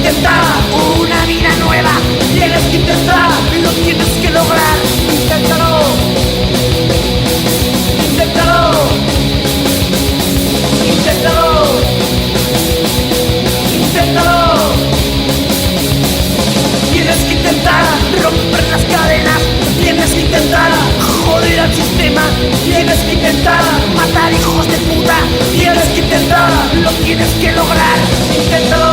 intentar una vida nueva. Tienes que intentar, lo tienes que lograr. Inténtalo. Inténtalo. Inténtalo. Inténtalo. Tienes que intentar romper las cadenas. Tienes que intentar joder al sistema. Tienes que intentar matar hijos de puta. Tienes que intentar, lo tienes que lograr. Inténtalo.